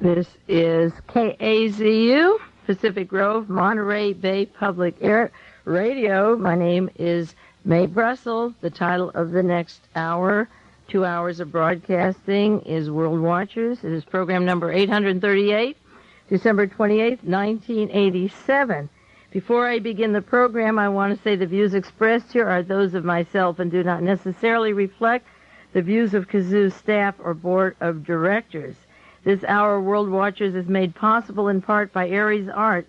This is KAZU, Pacific Grove, Monterey Bay Public Air Radio. My name is Mae Brussell. The title of the next hour, 2 hours of broadcasting, is World Watchers. It is program number 838, December 28th, 1987. Before I begin the program, I want to say the views expressed here are those of myself and do not necessarily reflect the views of KAZU's staff or board of directors. This hour, World Watchers, is made possible in part by Aries Arts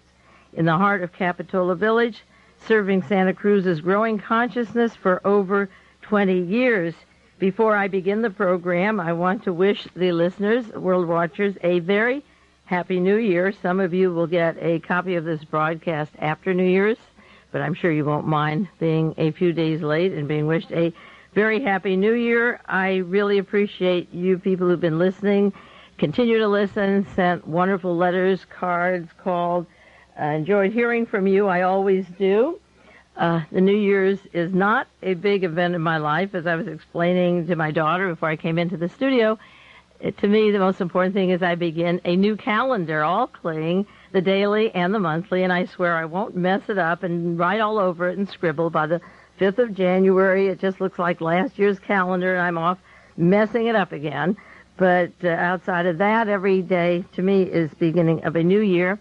in the heart of Capitola Village, serving Santa Cruz's growing consciousness for over 20 years. Before I begin the program, I want to wish the listeners, World Watchers, a very happy New Year. Some of you will get a copy of this broadcast after New Year's, but I'm sure you won't mind being a few days late and being wished a very happy New Year. I really appreciate you people who've been listening. Continue to listen, sent wonderful letters, cards, called. Enjoyed hearing from you. I always do. The New Year's is not a big event in my life. As I was explaining to my daughter before I came into the studio, to me the most important thing is I begin a new calendar, all clean, the daily and the monthly, and I swear I won't mess it up and write all over it and scribble. By the 5th of January, it just looks like last year's calendar, and I'm off messing it up again. But outside of that, every day to me is beginning of a new year,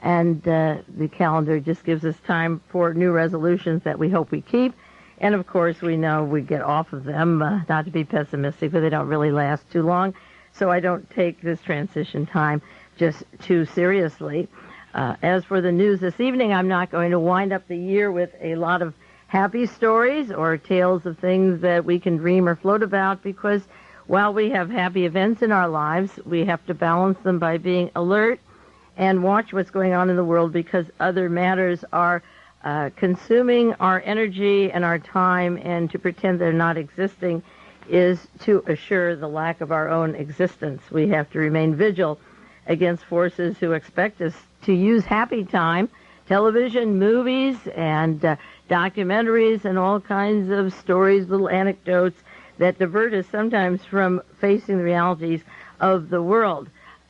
and the calendar just gives us time for new resolutions that we hope we keep. And, of course, we know we get off of them, not to be pessimistic, but they don't really last too long. So I don't take this transition time just too seriously. As for the news this evening, I'm not going to wind up the year with a lot of happy stories or tales of things that we can dream or float about, because while we have happy events in our lives, we have to balance them by being alert and watch what's going on in the world, because other matters are consuming our energy and our time, and to pretend they're not existing is to assure the lack of our own existence. We have to remain vigilant against forces who expect us to use happy time, television, movies, and documentaries, and all kinds of stories, little anecdotes that divert us sometimes from facing the realities of the world.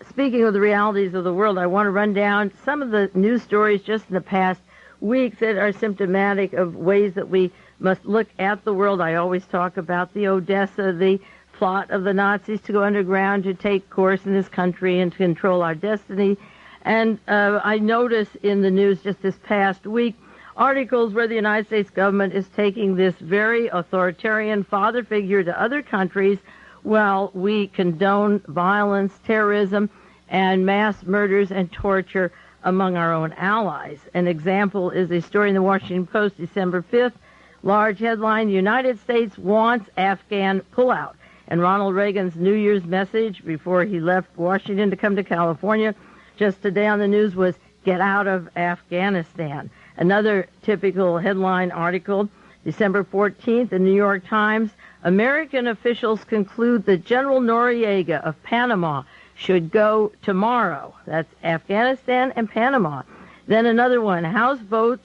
Speaking of the realities of the world, I want to run down some of the news stories just in the past weeks that are symptomatic of ways that we must look at the world. I always talk about the Odessa, the plot of the Nazis to go underground, to take course in this country and to control our destiny. And I noticed in the news just this past week articles where the United States government is taking this very authoritarian father figure to other countries while we condone violence, terrorism, and mass murders and torture among our own allies. An example is a story in the Washington Post, December 5th, large headline, United States wants Afghan pullout. And Ronald Reagan's New Year's message before he left Washington to come to California just today on the news was, get out of Afghanistan. Another typical headline article, December 14th, the New York Times, American officials conclude that General Noriega of Panama should go tomorrow. That's Afghanistan and Panama. Then another one, House vote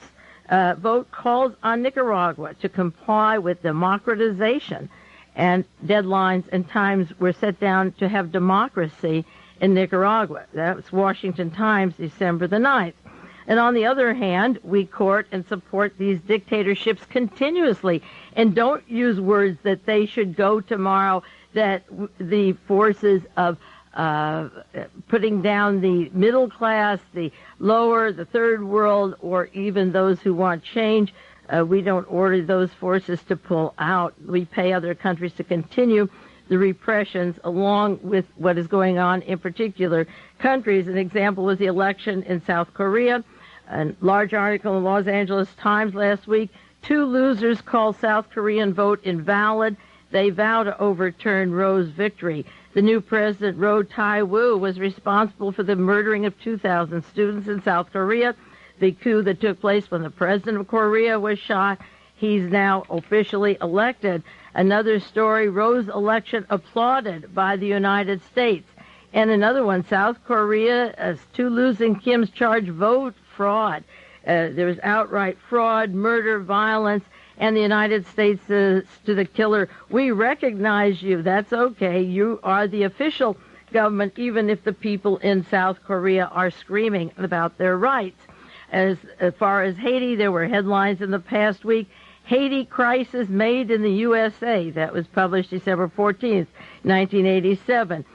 calls on Nicaragua to comply with democratization, and deadlines and times were set down to have democracy in Nicaragua. That's Washington Times, December the 9th. And on the other hand, we court and support these dictatorships continuously and don't use words that they should go tomorrow, that the forces of putting down the middle class, the lower, the third world, or even those who want change, we don't order those forces to pull out. We pay other countries to continue the repressions along with what is going on in particular countries. An example was the election in South Korea. A large article in the Los Angeles Times last week, 2 losers call South Korean vote invalid. They vow to overturn Roe's victory. The new president, Roh Tae-woo, was responsible for the murdering of 2,000 students in South Korea, the coup that took place when the president of Korea was shot. He's now officially elected. Another story, Roe's election applauded by the United States. And another one, South Korea, as 2 losing Kim's charge vote fraud. There was outright fraud, murder, violence, and the United States says to the killer, we recognize you. That's okay. You are the official government, even if the people in South Korea are screaming about their rights. As far as Haiti, there were headlines in the past week. Haiti crisis made in the USA. That was published December 14th, 1987.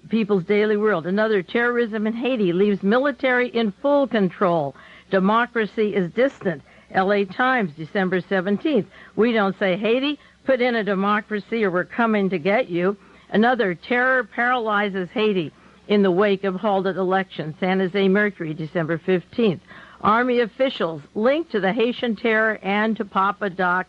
People's Daily World. Another, terrorism in Haiti leaves military in full control. Democracy is distant. LA Times, December 17th. We don't say Haiti, put in a democracy or we're coming to get you. Another, terror paralyzes Haiti in the wake of halted elections. San Jose Mercury, December 15th. Army officials linked to the Haitian terror and to Papa Doc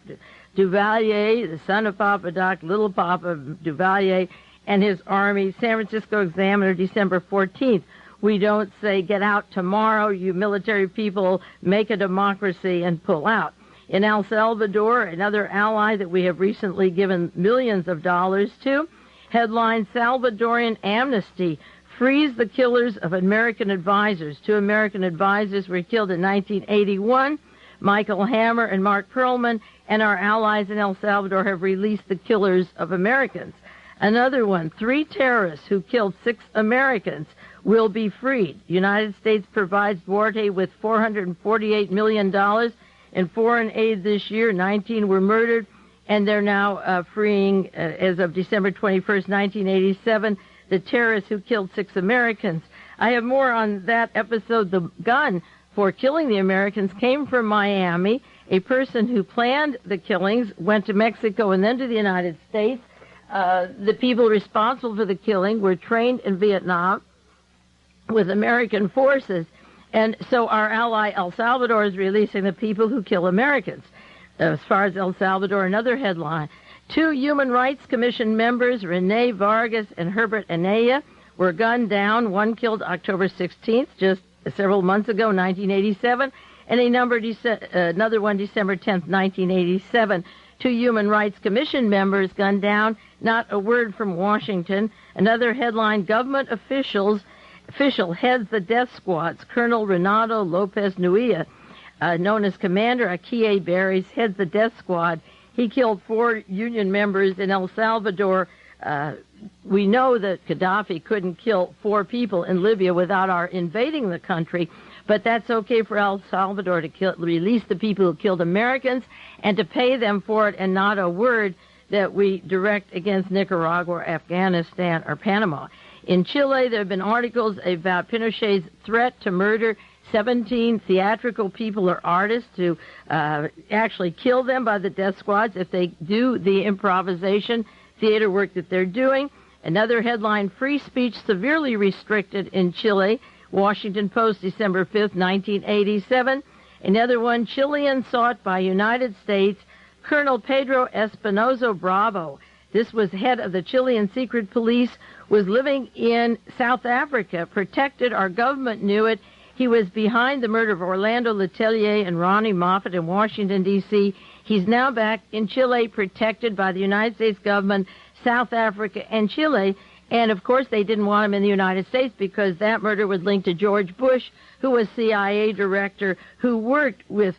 Duvalier, the son of Papa Doc, little Papa Duvalier, and his army. San Francisco Examiner, December 14th. We don't say, get out tomorrow, you military people, make a democracy and pull out. In El Salvador, another ally that we have recently given millions of dollars to, headline, Salvadorian amnesty frees the killers of American advisors. 2 American advisors were killed in 1981, Michael Hammer and Mark Perlman, and our allies in El Salvador have released the killers of Americans. Another one, 3 terrorists who killed 6 Americans will be freed. United States provides Duarte with $448 million in foreign aid this year. 19 were murdered, and they're now freeing, as of December 21st, 1987, the terrorists who killed 6 Americans. I have more on that episode. The gun for killing the Americans came from Miami. A person who planned the killings went to Mexico and then to the United States. The people responsible for the killing were trained in Vietnam with American forces, and so our ally El Salvador is releasing the people who kill Americans. As far as El Salvador, another headline. 2 Human Rights Commission members, Rene Vargas and Herbert Anaya, were gunned down. One killed October 16th, just several months ago, 1987, and another one December 10th, 1987. 2 Human Rights Commission members gunned down. Not a word from Washington. Another headline, government official heads the death squads. Colonel Renato Lopez Nuilla, known as Commander Akie Berries, heads the death squad. He killed 4 Union members in El Salvador. We know that Gaddafi couldn't kill 4 people in Libya without our invading the country, but that's okay for El Salvador to release the people who killed Americans and to pay them for it, and not a word that we direct against Nicaragua or Afghanistan or Panama. In Chile, there have been articles about Pinochet's threat to murder 17 theatrical people or artists, to actually kill them by the death squads if they do the improvisation theater work that they're doing. Another headline, free speech severely restricted in Chile. Washington Post, December 5th, 1987. Another one, Chilean sought by United States. Colonel Pedro Espinosa Bravo, this was head of the Chilean secret police, was living in South Africa, protected. Our government knew it. He was behind the murder of Orlando Letelier and Ronnie Moffat in Washington, D.C. He's now back in Chile, protected by the United States government, South Africa, and Chile. And, of course, they didn't want him in the United States because that murder was linked to George Bush, who was CIA director, who worked with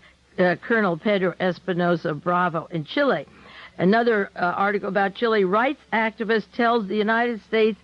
Colonel Pedro Espinosa Bravo in Chile. Another article about Chile, rights activist tells the United States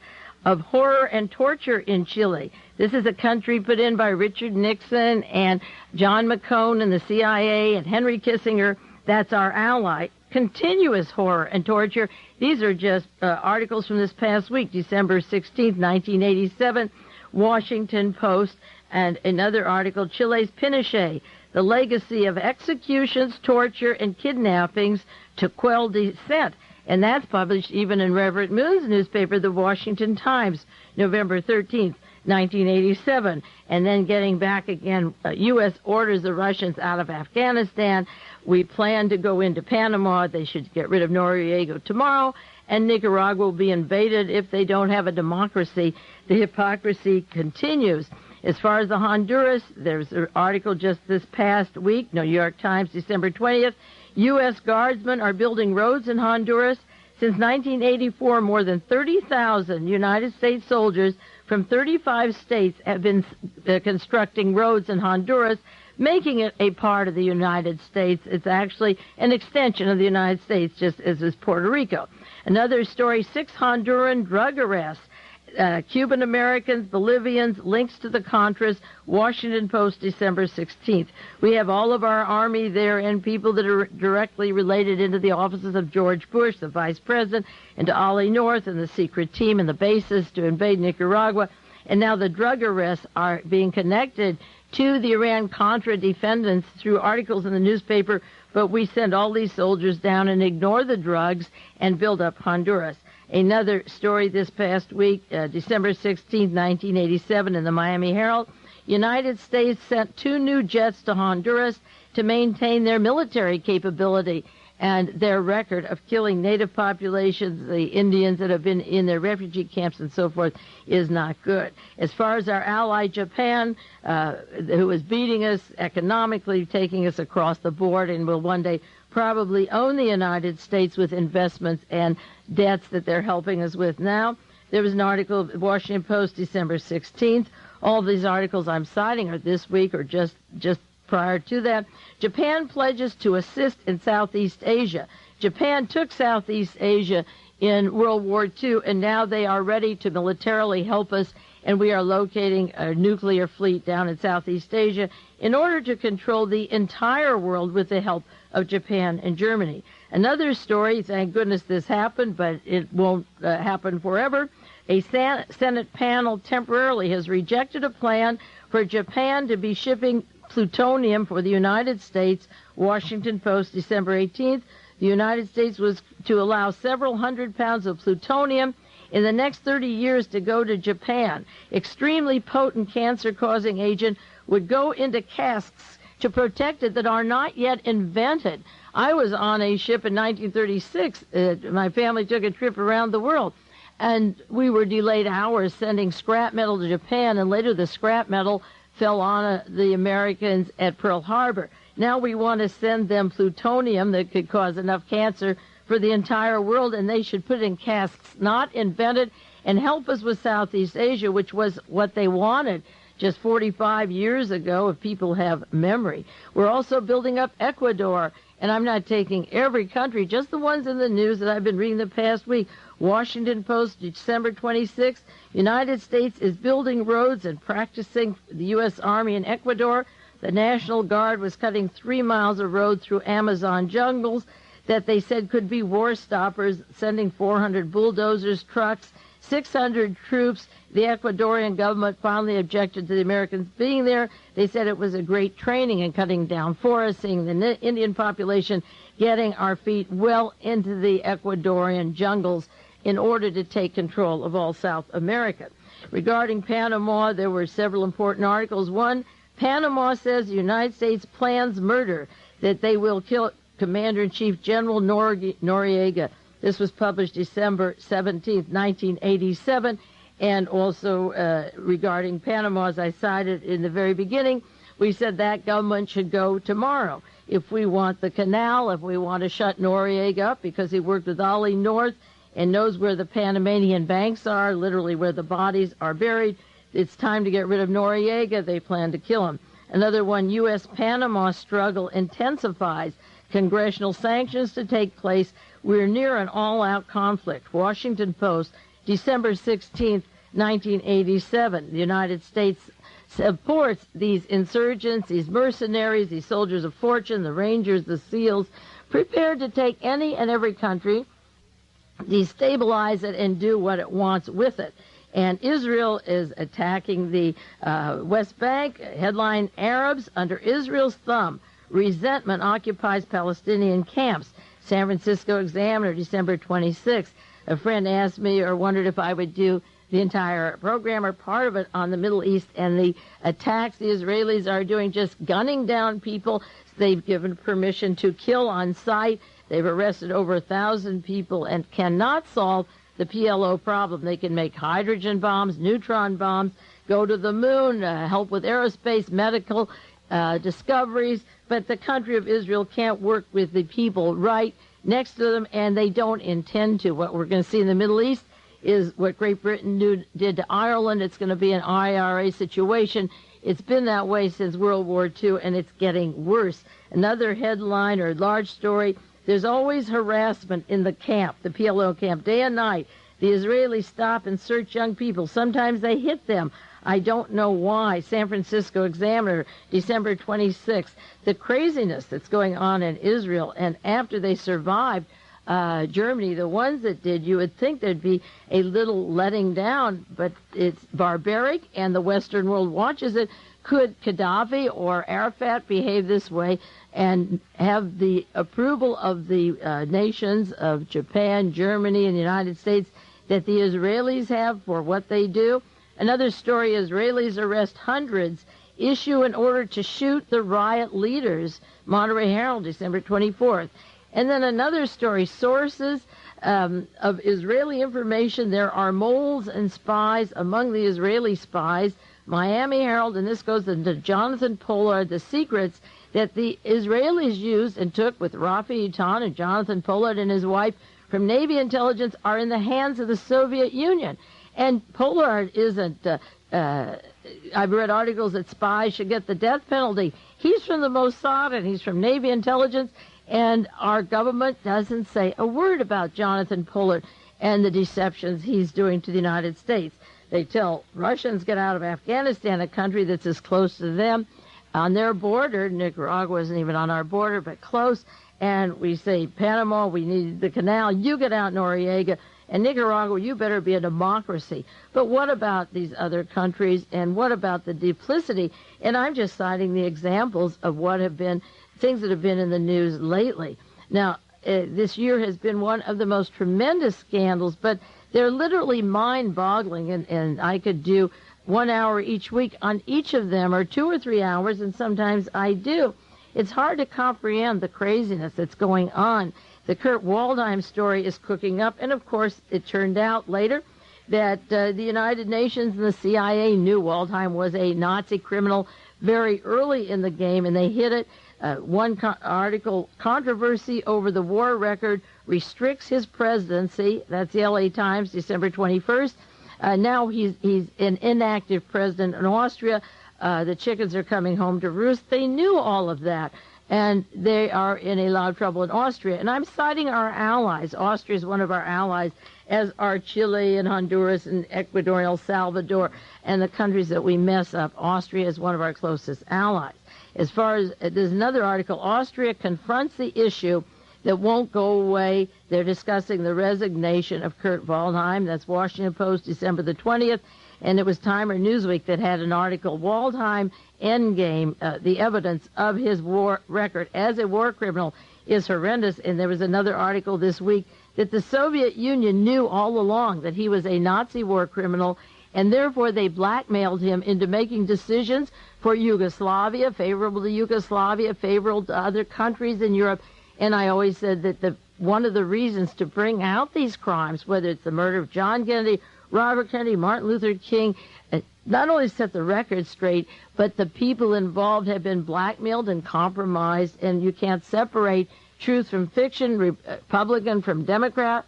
of horror and torture in Chile. This is a country put in by Richard Nixon and John McCone and the CIA and Henry Kissinger. That's our ally. Continuous horror and torture. These are just articles from this past week, December 16th, 1987, Washington Post, and another article, Chile's Pinochet, the legacy of executions, torture, and kidnappings to quell dissent. And that's published even in Reverend Moon's newspaper, the Washington Times, November 13th, 1987. And then getting back again, U.S. orders the Russians out of Afghanistan. We plan to go into Panama. They should get rid of Noriega tomorrow. And Nicaragua will be invaded if they don't have a democracy. The hypocrisy continues. As far as the Honduras, there's an article just this past week, New York Times, December 20th. U.S. guardsmen are building roads in Honduras. Since 1984, more than 30,000 United States soldiers from 35 states have been constructing roads in Honduras, making it a part of the United States. It's actually an extension of the United States, just as is Puerto Rico. Another story, 6 Honduran drug arrests Cuban Americans, Bolivians, links to the Contras, Washington Post, December 16th. We have all of our Army there and people that are directly related into the offices of George Bush, the Vice President, and to Ollie North and the secret team and the bases to invade Nicaragua. And now the drug arrests are being connected to the Iran-Contra defendants through articles in the newspaper, but we send all these soldiers down and ignore the drugs and build up Honduras. Another story this past week, December 16, 1987, in the Miami Herald, United States sent 2 new jets to Honduras to maintain their military capability and their record of killing native populations, the Indians that have been in their refugee camps and so forth, is not good. As far as our ally Japan, who is beating us economically, taking us across the board, and will one day probably own the United States with investments and debts that they're helping us with now. There was an article, Washington Post, December 16th. All these articles I'm citing are this week or just prior to that. Japan pledges to assist in Southeast Asia. Japan took Southeast Asia in World War II, and now they are ready to militarily help us, and we are locating a nuclear fleet down in Southeast Asia in order to control the entire world with the help of Japan and Germany. Another story, thank goodness this happened, but it won't happen forever. A Senate panel temporarily has rejected a plan for Japan to be shipping plutonium for the United States. Washington Post, December 18th. The United States was to allow several hundred pounds of plutonium in the next 30 years to go to Japan. Extremely potent cancer-causing agent would go into casks to protect it that are not yet invented. I was on a ship in 1936. My family took a trip around the world, and we were delayed hours sending scrap metal to Japan, and later the scrap metal fell on the Americans at Pearl Harbor. Now we want to send them plutonium that could cause enough cancer for the entire world, and they should put it in casks not invented and help us with Southeast Asia, which was what they wanted just 45 years ago, if people have memory. We're also building up Ecuador, and I'm not taking every country, just the ones in the news that I've been reading the past week. Washington Post, December 26th, United States is building roads and practicing the U.S. Army in Ecuador. The National Guard was cutting 3 miles of road through Amazon jungles that they said could be war stoppers, sending 400 bulldozers, trucks, 600 troops. The Ecuadorian government finally objected to the Americans being there. They said it was a great training in cutting down forests, seeing the Indian population, getting our feet well into the Ecuadorian jungles in order to take control of all South America. Regarding Panama, there were several important articles. One, Panama says the United States plans murder, that they will kill Commander-in-Chief General Noriega. This was published December 17th, 1987. And also regarding Panama, as I cited in the very beginning, we said that government should go tomorrow. If we want the canal, if we want to shut Noriega up because he worked with Ollie North and knows where the Panamanian banks are, literally where the bodies are buried, it's time to get rid of Noriega. They plan to kill him. Another one, U.S.-Panama struggle intensifies. Congressional sanctions to take place. We're near an all-out conflict. Washington Post, December 16th, 1987. The United States supports these insurgents, these mercenaries, these soldiers of fortune, the Rangers, the SEALs, prepared to take any and every country, destabilize it, and do what it wants with it. And Israel is attacking the West Bank. Headline, Arabs under Israel's thumb. Resentment occupies Palestinian camps. San Francisco Examiner, December 26th. A friend asked me or wondered if I would do the entire program or part of it on the Middle East and the attacks the Israelis are doing, just gunning down people. They've given permission to kill on sight. They've arrested over 1,000 people and cannot solve the PLO problem. They can make hydrogen bombs, neutron bombs, go to the moon, help with aerospace, medical discoveries, but the country of Israel can't work with the people right next to them, and they don't intend to. What we're going to see in the Middle East is what Great Britain did to Ireland. It's going to be an IRA situation. It's been that way since World War II, and it's getting worse. Another headline or large story, there's always harassment in the camp, the PLO camp, day and night. The Israelis stop and search young people. Sometimes they hit them. I don't know why. San Francisco Examiner, December 26th. The craziness that's going on in Israel, and after they survived Germany, the ones that did, you would think there'd be a little letting down, but it's barbaric, and the Western world watches it. Could Gaddafi or Arafat behave this way and have the approval of the nations of Japan, Germany, and the United States that the Israelis have for what they do? Another story, Israelis arrest hundreds, issue an order to shoot the riot leaders, Monterey Herald, December 24th. And then another story, sources of Israeli information, there are moles and spies among the Israeli spies, Miami Herald, and this goes into Jonathan Pollard, the secrets that the Israelis used and took with Rafi Eitan and Jonathan Pollard and his wife from Navy intelligence are in the hands of the Soviet Union. And Pollard isn't, I've read articles that spies should get the death penalty. He's from the Mossad and he's from Navy intelligence, and our government doesn't say a word about Jonathan Pollard and the deceptions he's doing to the United States. They tell Russians get out of Afghanistan, a country that's as close to them on their border. Nicaragua isn't even on our border, but close. And we say, Panama, we need the canal. You get out, Noriega. And Nicaragua, you better be a democracy. But what about these other countries, and what about the duplicity? And I'm just citing the examples of what have been things that have been in the news lately. Now, this year has been one of the most tremendous scandals, but they're literally mind-boggling, and I could do 1 hour each week on each of them, or 2 or 3 hours, and sometimes I do. It's hard to comprehend the craziness that's going on. The Kurt Waldheim story is cooking up, and of course it turned out later that the United Nations and the CIA knew Waldheim was a Nazi criminal very early in the game, and they hid it. One article, controversy over the war record restricts his presidency. That's the LA Times, December 21st. Now he's an inactive president in Austria. The chickens are coming home to roost. They knew all of that, and they are in a lot of trouble in Austria. And I'm citing our allies. Austria is one of our allies, as are Chile and Honduras and Ecuador and El Salvador, and the countries that we mess up. Austria is one of our closest allies. As far as, there's another article, Austria confronts the issue that won't go away. They're discussing the resignation of Kurt Waldheim. That's Washington Post, December the 20th. And it was Time or Newsweek that had an article, Waldheim Endgame, the evidence of his war record as a war criminal is horrendous. And there was another article this week that the Soviet Union knew all along that he was a Nazi war criminal, and therefore they blackmailed him into making decisions for Yugoslavia, favorable to Yugoslavia, favorable to other countries in Europe. And I always said that one of the reasons to bring out these crimes, whether it's the murder of John Kennedy, Robert Kennedy, Martin Luther King, not only set the record straight, but the people involved have been blackmailed and compromised, and you can't separate truth from fiction, Republican from Democrat,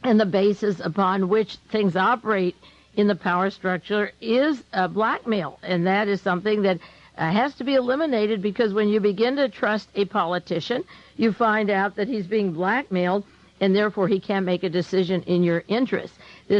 and the basis upon which things operate in the power structure is blackmail. And that is something that has to be eliminated, because when you begin to trust a politician, you find out that he's being blackmailed, and therefore he can't make a decision in your interest. There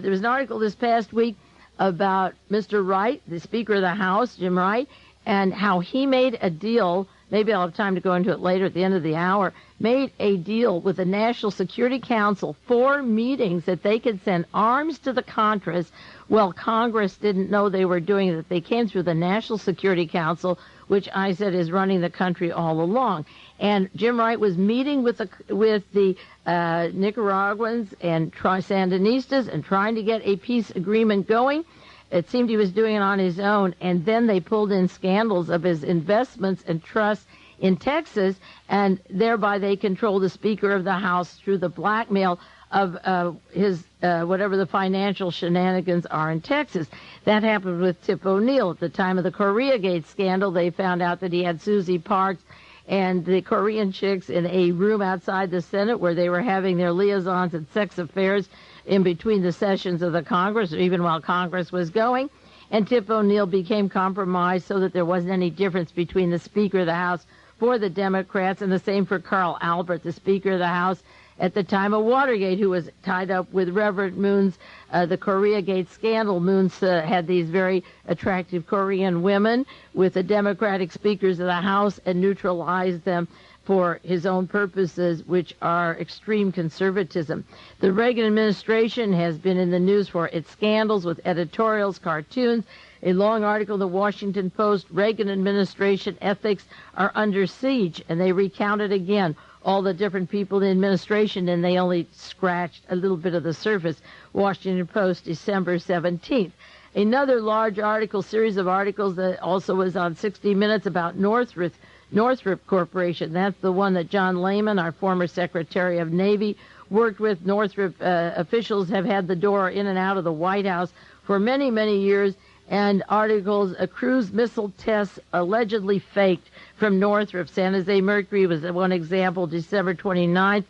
was an article this past week about Mr. Wright, the Speaker of the House, Jim Wright, and how he made a deal, maybe I'll have time to go into it later at the end of the hour, made a deal with the National Security Council for meetings that they could send arms to the Contras. Well, Congress didn't know they were doing it. They came through the National Security Council, which I said is running the country all along. And Jim Wright was meeting with the Nicaraguans and Sandinistas and trying to get a peace agreement going. It seemed he was doing it on his own, and then they pulled in scandals of his investments and trusts in Texas, and thereby they controlled the Speaker of the House through the blackmail of his whatever the financial shenanigans are in Texas. That happened with Tip O'Neill. At the time of the Koreagate scandal, they found out that he had Susie Parks and the Korean chicks in a room outside the Senate where they were having their liaisons and sex affairs in between the sessions of the Congress, or even while Congress was going. And Tip O'Neill became compromised so that there wasn't any difference between the Speaker of the House for the Democrats, and the same for Carl Albert, the Speaker of the House, at the time of Watergate, who was tied up with Reverend Moon's, the Koreagate scandal. Moon's had these very attractive Korean women with the Democratic speakers of the House and neutralized them for his own purposes, which are extreme conservatism. The Reagan administration has been in the news for its scandals with editorials, cartoons, a long article in the Washington Post, Reagan administration ethics are under siege, and they recounted again all the different people in the administration, and they only scratched a little bit of the surface. Washington Post, December 17th. Another large article, series of articles that also was on 60 Minutes about Northrop Corporation. That's the one that John Lehman, our former Secretary of Navy, worked with. Northrop officials have had the door in and out of the White House for many, many years, and articles, a cruise missile test allegedly faked from Northrop. San Jose Mercury was one example, December 29th.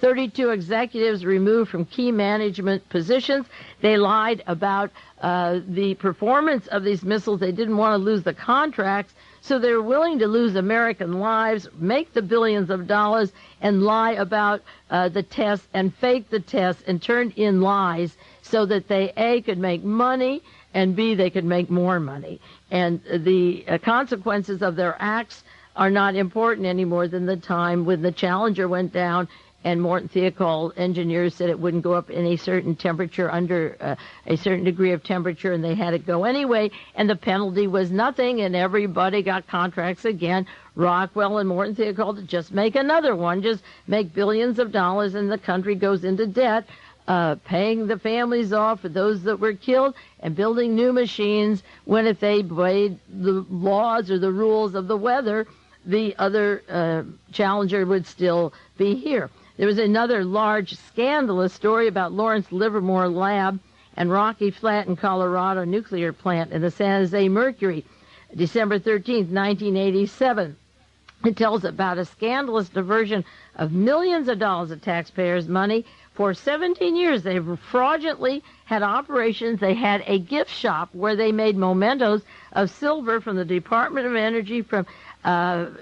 32 executives removed from key management positions. They lied about the performance of these missiles. They didn't want to lose the contracts, so they were willing to lose American lives, make the billions of dollars, and lie about the tests and fake the tests and turn in lies so that they, A, could make money, and B, they could make more money. And the consequences of their acts are not important any more than the time when the Challenger went down and Morton Thiokol engineers said it wouldn't go up any certain temperature, under a certain degree of temperature, and they had it go anyway, and the penalty was nothing, and everybody got contracts again. Rockwell and Morton Thiokol to just make another one, just make billions of dollars, and the country goes into debt, paying the families off for those that were killed and building new machines when, if they obeyed the laws or the rules of the weather, the other Challenger would still be here. There was another large scandalous story about Lawrence Livermore Lab and Rocky Flat in Colorado nuclear plant in the San Jose Mercury, December 13th, 1987. It tells about a scandalous diversion of millions of dollars of taxpayers' money. For 17 years, they've fraudulently had operations. They had a gift shop where they made mementos of silver from the Department of Energy, from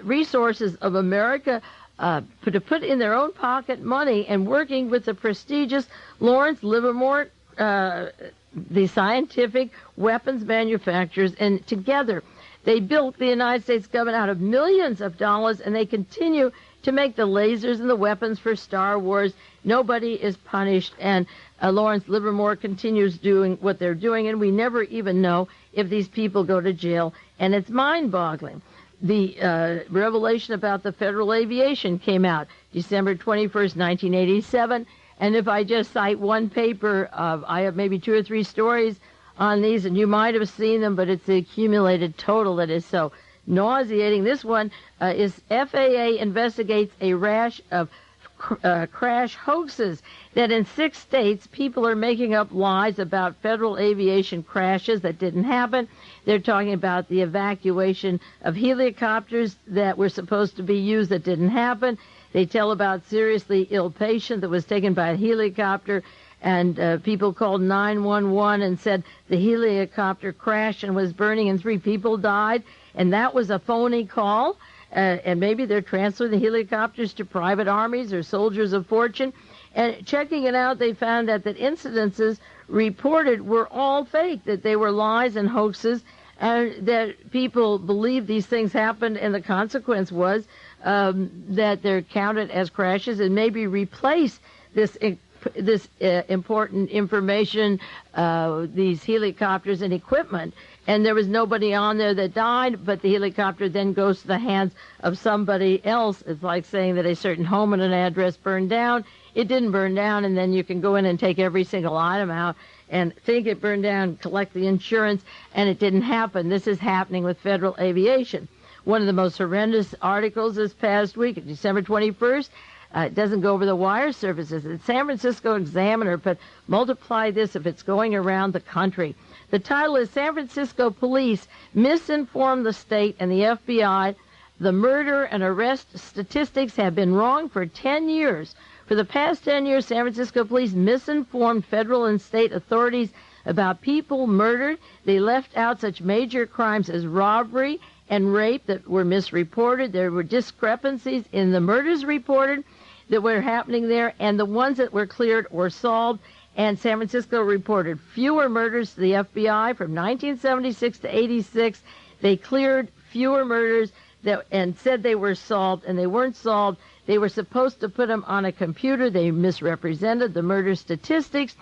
Resources of America, to put in their own pocket money, and working with the prestigious Lawrence Livermore, the scientific weapons manufacturers, and together they built the United States government out of millions of dollars, and they continue to make the lasers and the weapons for Star Wars. Nobody is punished, and Lawrence Livermore continues doing what they're doing, and we never even know if these people go to jail, and it's mind-boggling. The revelation about the Federal Aviation came out December 21st, 1987, and if I just cite one paper, I have maybe 2 or 3 stories on these, and you might have seen them, but it's the accumulated total that is so nauseating. This one is FAA investigates a rash of crash hoaxes, that in 6 states people are making up lies about federal aviation crashes that didn't happen. They're talking about the evacuation of helicopters that were supposed to be used that didn't happen. They tell about seriously ill patient that was taken by a helicopter, and people called 911 and said the helicopter crashed and was burning and 3 people died, and that was a phony call. And maybe they're transferring the helicopters to private armies or soldiers of fortune. And checking it out, they found that the incidences reported were all fake, that they were lies and hoaxes, and that people believed these things happened, and the consequence was that they're counted as crashes and maybe replace this important information, these helicopters and equipment. And there was nobody on there that died, but the helicopter then goes to the hands of somebody else. It's like saying that a certain home and an address burned down. It didn't burn down, and then you can go in and take every single item out and think it burned down, collect the insurance, and it didn't happen. This is happening with federal aviation. One of the most horrendous articles this past week, December 21st, it doesn't go over the wire services. It's San Francisco Examiner, but multiply this if it's going around the country. The title is San Francisco Police Misinformed the State and the FBI. The murder and arrest statistics have been wrong for 10 years. For the past 10 years, San Francisco police misinformed federal and state authorities about people murdered. They left out such major crimes as robbery and rape that were misreported. There were discrepancies in the murders reported. that were happening there, and the ones that were cleared or solved. And San Francisco reported fewer murders to the FBI from 1976 to 86. They cleared fewer murders and said they were solved, and they weren't solved. They were supposed to put them on a computer. They misrepresented the murder statistics,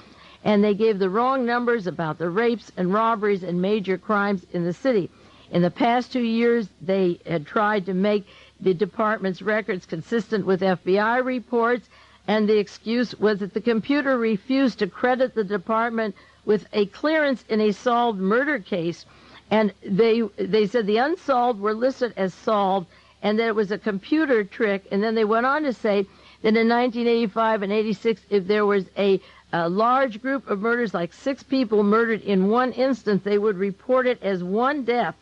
and they gave the wrong numbers about the rapes and robberies and major crimes in the city. In the past 2 years, they had tried to make the department's records consistent with FBI reports, and the excuse was that the computer refused to credit the department with a clearance in a solved murder case. And they said the unsolved were listed as solved, and that it was a computer trick. And then they went on to say that in 1985 and 86, if there was a large group of murders, like 6 people murdered in one instance, they would report it as one death,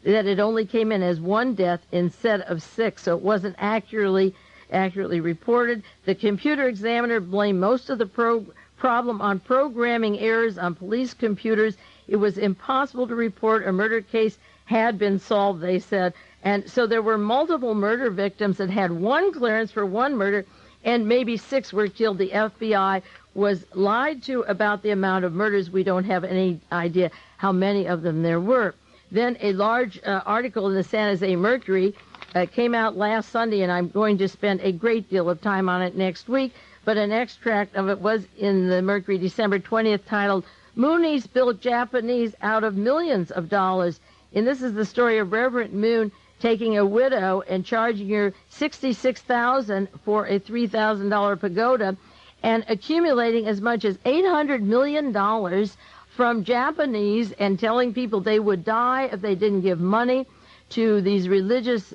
that it only came in as one death instead of 6, so it wasn't accurately reported. The computer examiner blamed most of the problem on programming errors on police computers. It was impossible to report a murder case had been solved, they said. And so there were multiple murder victims that had one clearance for one murder, and maybe 6 were killed. The FBI was lied to about the amount of murders. We don't have any idea how many of them there were. Then a large article in the San Jose Mercury came out last Sunday, and I'm going to spend a great deal of time on it next week, but an extract of it was in the Mercury December 20th, titled, "Moonies Built Japanese Out of Millions of Dollars." And this is the story of Reverend Moon taking a widow and charging her $66,000 for a $3,000 pagoda and accumulating as much as $800 million from Japanese, and telling people they would die if they didn't give money to these religious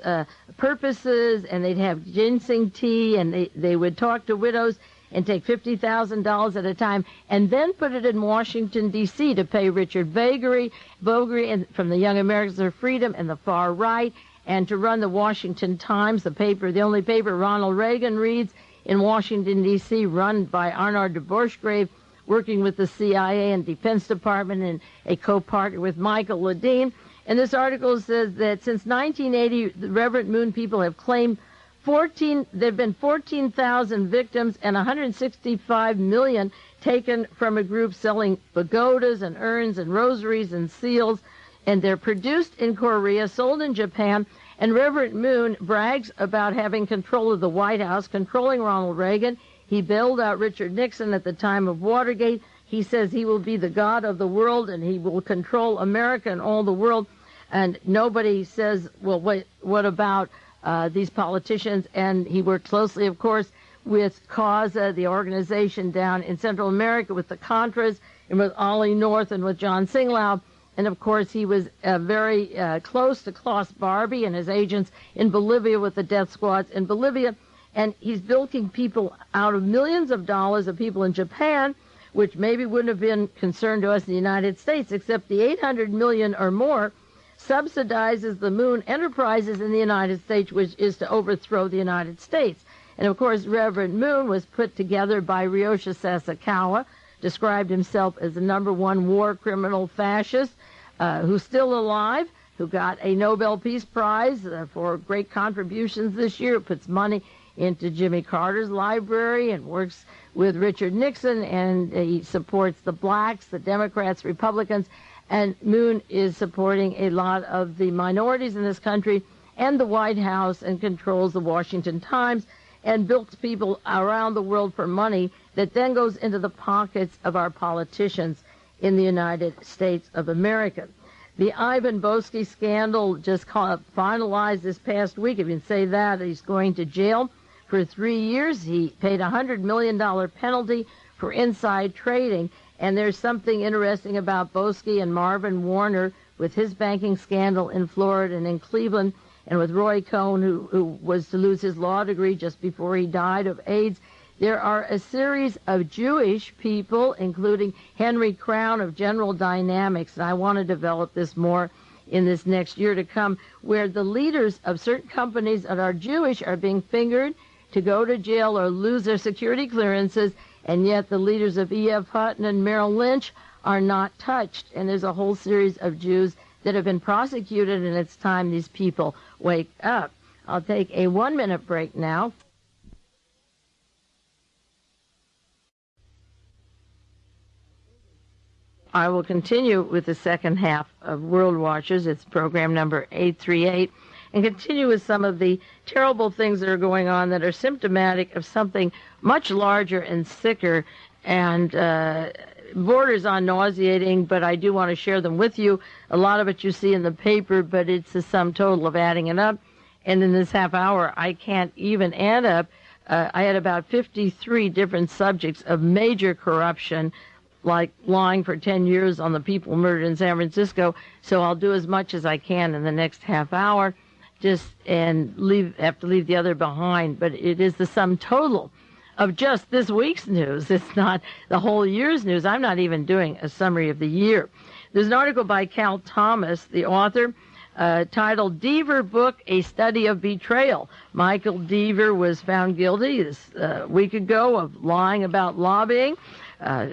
purposes, and they'd have ginseng tea, and they would talk to widows and take $50,000 at a time, and then put it in Washington, D.C. to pay Richard Vogry and from the Young Americans for Freedom and the far right, and to run the Washington Times, the only paper Ronald Reagan reads in Washington, D.C., run by Arnaud de Borchgrave, working with the CIA and Defense Department, and a co-partner with Michael Ledeen. And this article says that since 1980, the Reverend Moon people have claimed there have been 14,000 victims and 165 million taken from a group selling pagodas and urns and rosaries and seals. And they're produced in Korea, sold in Japan. And Reverend Moon brags about having control of the White House, controlling Ronald Reagan. He bailed out Richard Nixon at the time of Watergate. He says he will be the God of the world, and he will control America and all the world. And nobody says, well, wait, what about these politicians? And he worked closely, of course, with CAUSA, the organization down in Central America, with the Contras, and with Ollie North and with John Singlau. And, of course, he was very close to Klaus Barbie and his agents in Bolivia with the death squads in Bolivia. And he's bilking people out of millions of dollars of people in Japan, which maybe wouldn't have been concerned to us in the United States, except the $800 million or more subsidizes the Moon enterprises in the United States, which is to overthrow the United States. And, of course, Reverend Moon was put together by Ryoshi Sasakawa, described himself as the #1 war criminal fascist, who's still alive, who got a Nobel Peace Prize for great contributions this year. It puts money into Jimmy Carter's library and works with Richard Nixon, and he supports the blacks, the Democrats, Republicans, and Moon is supporting a lot of the minorities in this country and the White House, and controls the Washington Times, and bilks people around the world for money that then goes into the pockets of our politicians in the United States of America. The Ivan Boesky scandal just finalized this past week. If you can say that, he's going to jail for 3 years. He paid a $100 million penalty for inside trading. And there's something interesting about Boesky and Marvin Warner with his banking scandal in Florida and in Cleveland, and with Roy Cohn, who was to lose his law degree just before he died of AIDS. There are a series of Jewish people, including Henry Crown of General Dynamics, and I want to develop this more in this next year to come, where the leaders of certain companies that are Jewish are being fingered to go to jail or lose their security clearances, and yet the leaders of E.F. Hutton and Merrill Lynch are not touched. And there's a whole series of Jews that have been prosecuted, and it's time these people wake up. I'll take a 1-minute break now. I will continue with the second half of World Watchers. It's program number 838, and continue with some of the terrible things that are going on that are symptomatic of something much larger and sicker and borders on nauseating, but I do want to share them with you. A lot of it you see in the paper, but it's the sum total of adding it up. And in this half hour, I can't even add up. I had about 53 different subjects of major corruption, like lying for 10 years on the people murdered in San Francisco. So I'll do as much as I can in the next half hour, and have to leave the other behind. But it is the sum total of just this week's news. It's not the whole year's news. I'm not even doing a summary of the year. There's an article by Cal Thomas, the author, titled Deaver Book, A Study of Betrayal. Michael Deaver was found guilty this week ago of lying about lobbying.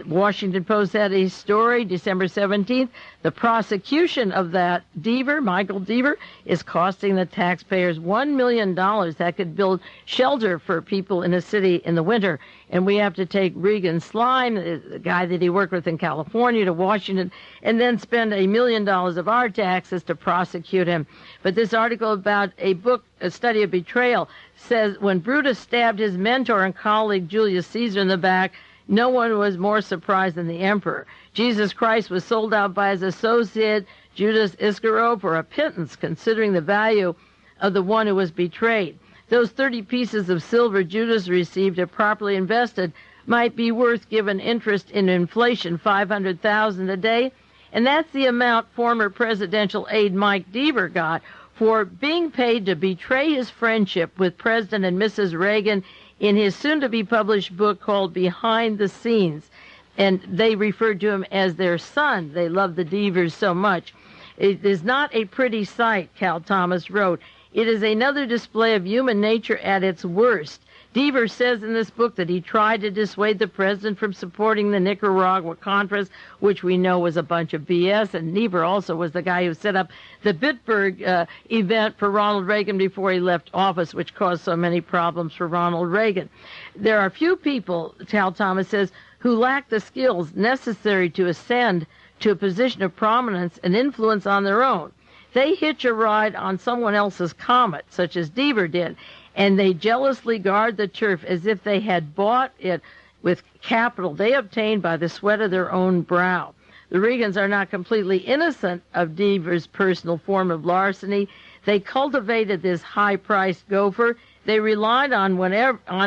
Washington Post had a story, December 17th. The prosecution of that Deaver, Michael Deaver, is costing the taxpayers $1 million. That could build shelter for people in a city in the winter. And we have to take Reagan Slime, the guy that he worked with in California, to Washington, and then spend $1 million of our taxes to prosecute him. But this article about a book, A Study of Betrayal, says when Brutus stabbed his mentor and colleague Julius Caesar in the back, no one was more surprised than the emperor. Jesus Christ was sold out by his associate, Judas Iscariot, for a pittance, considering the value of the one who was betrayed. Those 30 pieces of silver Judas received, if properly invested, might be worth, given interest in inflation, $500,000 a day. And that's the amount former presidential aide Mike Deaver got for being paid to betray his friendship with President and Mrs. Reagan in his soon-to-be-published book called Behind the Scenes. And they referred to him as their son. They loved the Deavers so much. It is not a pretty sight, Cal Thomas wrote. It is another display of human nature at its worst. Deaver says in this book that he tried to dissuade the president from supporting the Nicaragua Contras, which we know was a bunch of BS, and Deaver also was the guy who set up the Bitburg event for Ronald Reagan before he left office, which caused so many problems for Ronald Reagan. There are few people, Tal Thomas says, who lack the skills necessary to ascend to a position of prominence and influence on their own. They hitch a ride on someone else's comet, such as Deaver did, and they jealously guard the turf as if they had bought it with capital they obtained by the sweat of their own brow. The Reagans are not completely innocent of Deaver's personal form of larceny. They cultivated this high-priced gopher. They relied on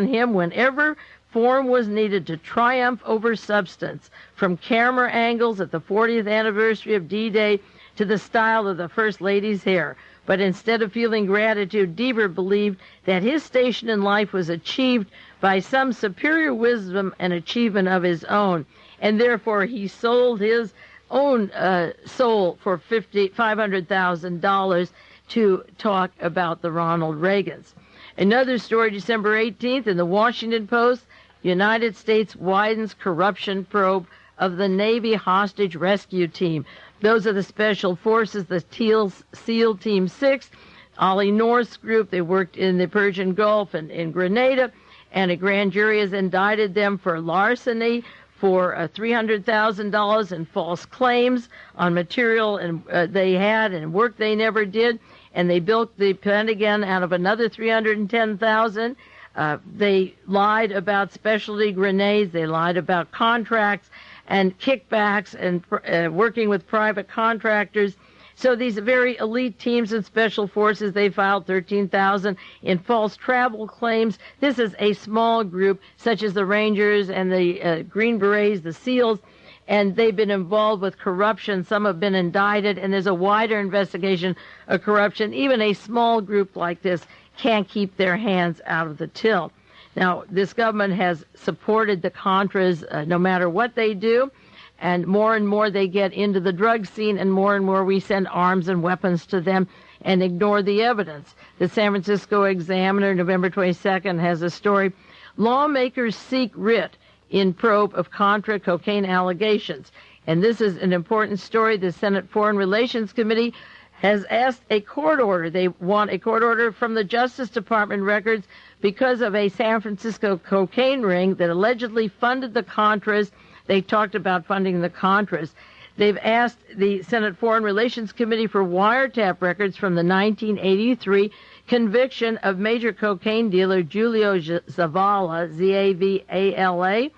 him whenever form was needed to triumph over substance, from camera angles at the 40th anniversary of D-Day to the style of the First Lady's hair. But instead of feeling gratitude, Deaver believed that his station in life was achieved by some superior wisdom and achievement of his own, and therefore he sold his own soul for $500,000 to talk about the Ronald Reagans. Another story, December 18th, in the Washington Post, United States widens corruption probe of the Navy hostage rescue team. Those are the special forces, the SEAL Team 6, Ollie North's group. They worked in the Persian Gulf and in Grenada, and a grand jury has indicted them for larceny, for $300,000 in false claims on material they had and work they never did, and they built the Pentagon out of another $310,000. They lied about specialty grenades. They lied about contracts and kickbacks and working with private contractors. So these very elite teams and special forces, they filed $13,000 in false travel claims. This is a small group, such as the Rangers and the Green Berets, the SEALs, and they've been involved with corruption. Some have been indicted, and there's a wider investigation of corruption. Even a small group like this can't keep their hands out of the till. Now, this government has supported the Contras no matter what they do, and more they get into the drug scene, and more we send arms and weapons to them and ignore the evidence. The San Francisco Examiner, November 22nd, has a story, Lawmakers Seek Writ in Probe of Contra Cocaine Allegations. And this is an important story. The Senate Foreign Relations Committee has asked a court order. They want a court order from the Justice Department records because of a San Francisco cocaine ring that allegedly funded the Contras. They talked about funding the Contras. They've asked the Senate Foreign Relations Committee for wiretap records from the 1983 conviction of major cocaine dealer Julio Zavala, Z-A-V-A-L-A.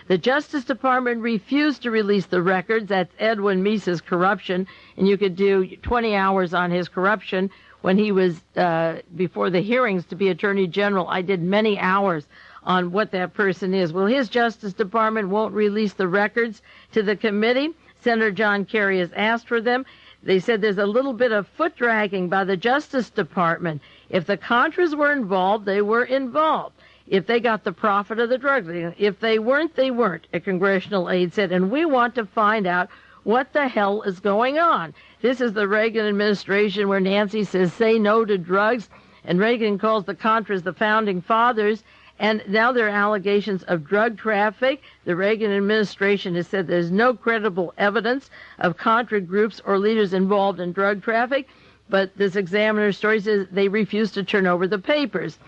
The Justice Department refused to release the records. That's Edwin Meese's corruption, and you could do 20 hours on his corruption. When he was before the hearings to be Attorney General, I did many hours on what that person is. Well, his Justice Department won't release the records to the committee. Senator John Kerry has asked for them. They said there's a little bit of foot dragging by the Justice Department. If the Contras were involved, they were involved. If they got the profit of the drug dealing, if they weren't, they weren't, a congressional aide said, and we want to find out what the hell is going on. This is the Reagan administration where Nancy says, say no to drugs, and Reagan calls the Contras the founding fathers, and now there are allegations of drug traffic. The Reagan administration has said there's no credible evidence of Contra groups or leaders involved in drug traffic, but this Examiner story says they refused to turn over the papers.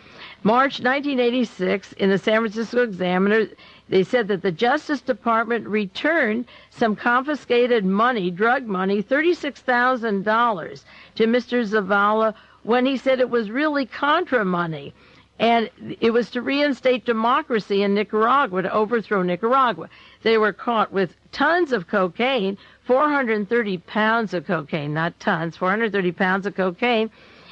March 1986, in the San Francisco Examiner, they said that the Justice Department returned some confiscated money, drug money, $36,000 to Mr. Zavala when he said it was really Contra money. And it was to reinstate democracy in Nicaragua, to overthrow Nicaragua. They were caught with tons of cocaine, 430 pounds of cocaine, not tons, 430 pounds of cocaine,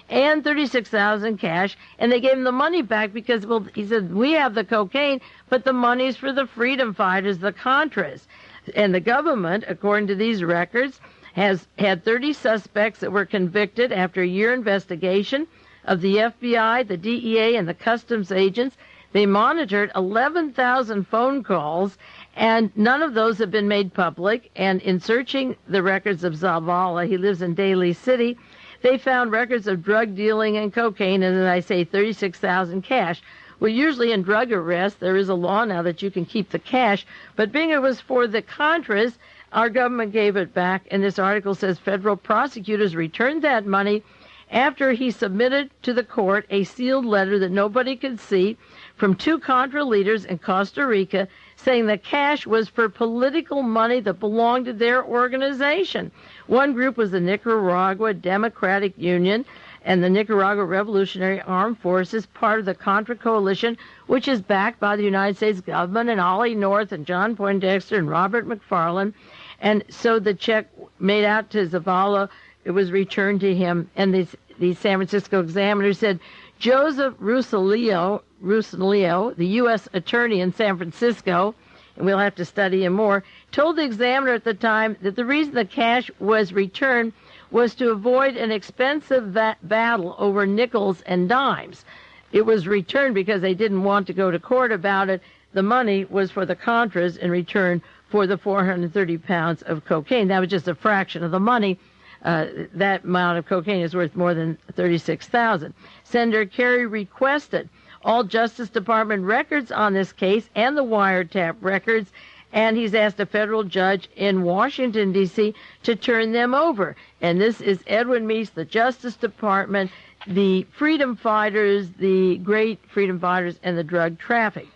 and $36,000 cash, and they gave him the money back because, well, he said, we have the cocaine, but the money's for the freedom fighters, the Contras. And the government, according to these records, has had 30 suspects that were convicted after a year investigation of the FBI, the DEA, and the customs agents. They monitored 11,000 phone calls, and none of those have been made public. And in searching the records of Zavala, he lives in Daly City, they found records of drug dealing and cocaine, and as I say, 36,000 cash. Well, usually in drug arrests, there is a law now that you can keep the cash, but being it was for the Contras, our government gave it back, and this article says federal prosecutors returned that money after he submitted to the court a sealed letter that nobody could see from two Contra leaders in Costa Rica saying the cash was for political money that belonged to their organization. One group was the Nicaragua Democratic Union and the Nicaragua Revolutionary Armed Forces, part of the Contra Coalition, which is backed by the United States government and Ollie North and John Poindexter and Robert McFarland. And so the check made out to Zavala, it was returned to him, and the San Francisco Examiner said Joseph Russolio, the U.S. attorney in San Francisco, and we'll have to study him more, told the Examiner at the time that the reason the cash was returned was to avoid an expensive battle over nickels and dimes. It was returned because they didn't want to go to court about it. The money was for the Contras in return for the 430 pounds of cocaine. That was just a fraction of the money. That amount of cocaine is worth more than $36,000. Senator Kerry requested all Justice Department records on this case and the wiretap records, and he's asked a federal judge in Washington, D.C. to turn them over. And this is Edwin Meese, the Justice Department, the freedom fighters, the great freedom fighters, and the drug traffic.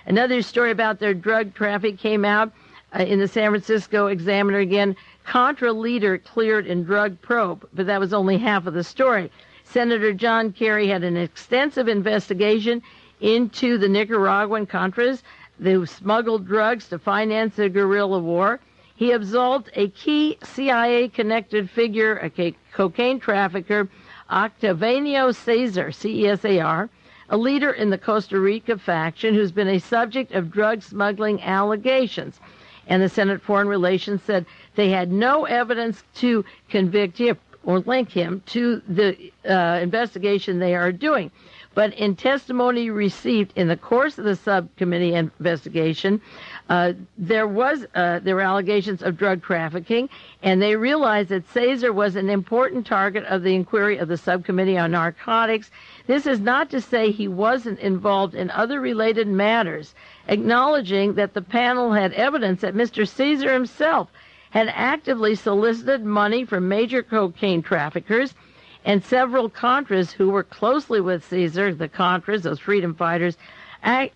Another story about their drug traffic came out in the San Francisco Examiner again. Contra leader cleared in drug probe, but that was only half of the story. Senator John Kerry had an extensive investigation into the Nicaraguan Contras who smuggled drugs to finance the guerrilla war. He absolved a key CIA-connected figure, a cocaine trafficker, Octaviano Cesar, C-E-S-A-R, a leader in the Costa Rica faction who's been a subject of drug smuggling allegations. And the Senate Foreign Relations said they had no evidence to convict him or link him to the investigation they are doing. But in testimony received in the course of the subcommittee investigation, there were allegations of drug trafficking, and they realized that Cesar was an important target of the inquiry of the subcommittee on narcotics. This is not to say he wasn't involved in other related matters, acknowledging that the panel had evidence that Mr. Cesar himself had actively solicited money from major cocaine traffickers, and several Contras who were closely with Cesar, the Contras, those freedom fighters,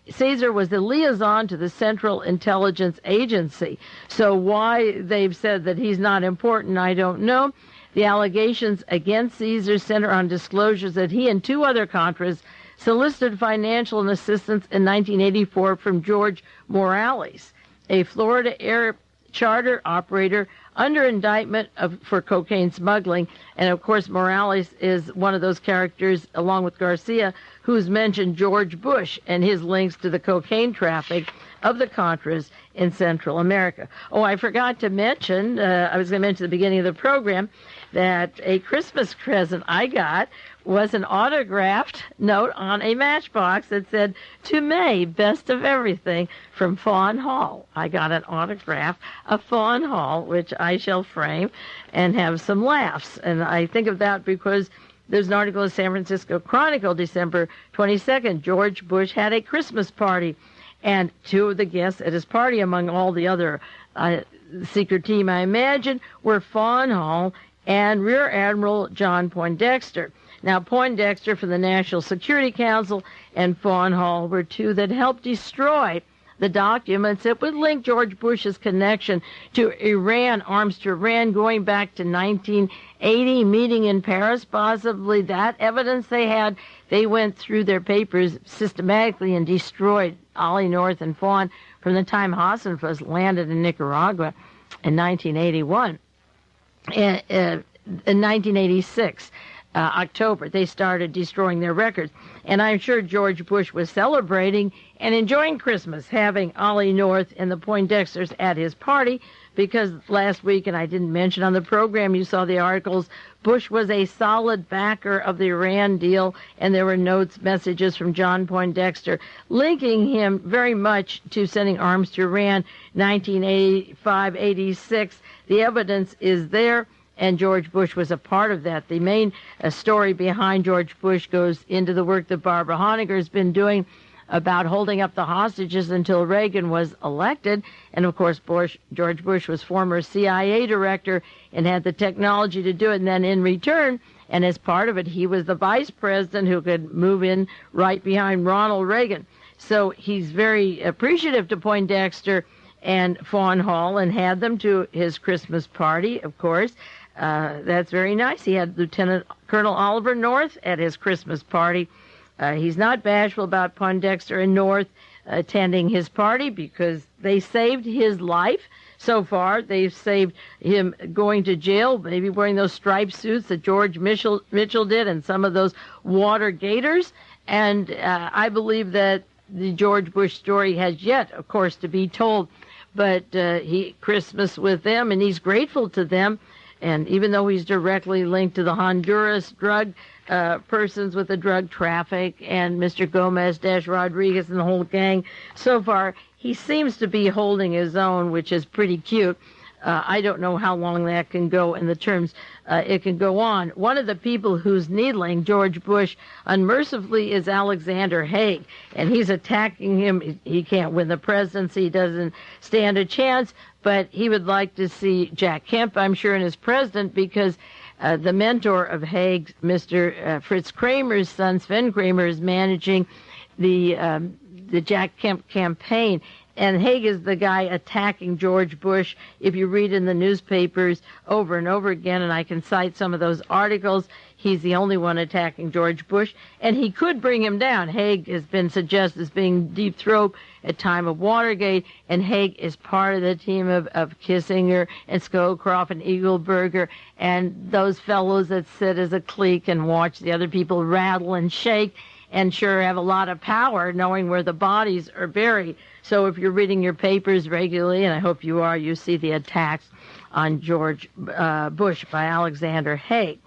Caesar was the liaison to the Central Intelligence Agency. So why they've said that he's not important, I don't know. The allegations against Caesar center on disclosures that he and two other Contras solicited financial assistance in 1984 from George Morales, a Florida air charter operator under indictment for cocaine smuggling. And of course, Morales is one of those characters, along with Garcia, who's mentioned George Bush and his links to the cocaine traffic of the Contras in Central America. Oh, I forgot to mention, I was going to mention at the beginning of the program, that a Christmas present I got was an autographed note on a matchbox that said, "To May, best of everything," from Fawn Hall. I got an autograph of Fawn Hall, which I shall frame and have some laughs. And I think of that because there's an article in San Francisco Chronicle, December 22nd. George Bush had a Christmas party, and two of the guests at his party, among all the other secret team, I imagine, were Fawn Hall and Rear Admiral John Poindexter. Now, Poindexter from the National Security Council and Fawn Hall were two that helped destroy the documents that would link George Bush's connection to Iran, arms to Iran, going back to 1980, meeting in Paris, possibly that evidence they had. They went through their papers systematically and destroyed Ollie North and Fawn from the time Hassenfuss landed in Nicaragua in 1981. In 1986, October, they started destroying their records. And I'm sure George Bush was celebrating and enjoying Christmas, having Ollie North and the Poindexters at his party, because last week, and I didn't mention on the program, you saw the articles, Bush was a solid backer of the Iran deal, and there were notes, messages from John Poindexter linking him very much to sending arms to Iran, 1985, 86. The evidence is there, and George Bush was a part of that. The main story behind George Bush goes into the work that Barbara Honegger has been doing about holding up the hostages until Reagan was elected. And of course, George Bush was former CIA director and had the technology to do it. And then in return, and as part of it, he was the vice president who could move in right behind Ronald Reagan. So he's very appreciative to Poindexter and Fawn Hall and had them to his Christmas party, of course. That's very nice. He had Lieutenant Colonel Oliver North at his Christmas party. He's not bashful about Poindexter and North attending his party because they saved his life. So far, they've saved him going to jail, maybe wearing those striped suits that George Mitchell did and some of those water gaiters. And I believe that the George Bush story has yet, of course, to be told. But he Christmas with them, and he's grateful to them. And even though he's directly linked to the Honduras drug persons with the drug traffic and Mr. Gomez-Rodriguez and the whole gang, so far he seems to be holding his own, which is pretty cute. I don't know how long that can go in the terms it can go on. One of the people who's needling George Bush unmercifully is Alexander Haig, and he's attacking him. He can't win the presidency. He doesn't stand a chance, but he would like to see Jack Kemp, I'm sure, in his president, because the mentor of Haig, Mr. Fritz Kramer's son, Sven Kramer, is managing the Jack Kemp campaign. And Haig is the guy attacking George Bush. If you read in the newspapers over and over again, and I can cite some of those articles, he's the only one attacking George Bush, and he could bring him down. Haig has been suggested as being deep throat at time of Watergate, and Haig is part of the team of Kissinger and Scowcroft and Eagleburger and those fellows that sit as a clique and watch the other people rattle and shake and sure have a lot of power knowing where the bodies are buried. So if you're reading your papers regularly, and I hope you are, you see the attacks on George Bush by Alexander Haig.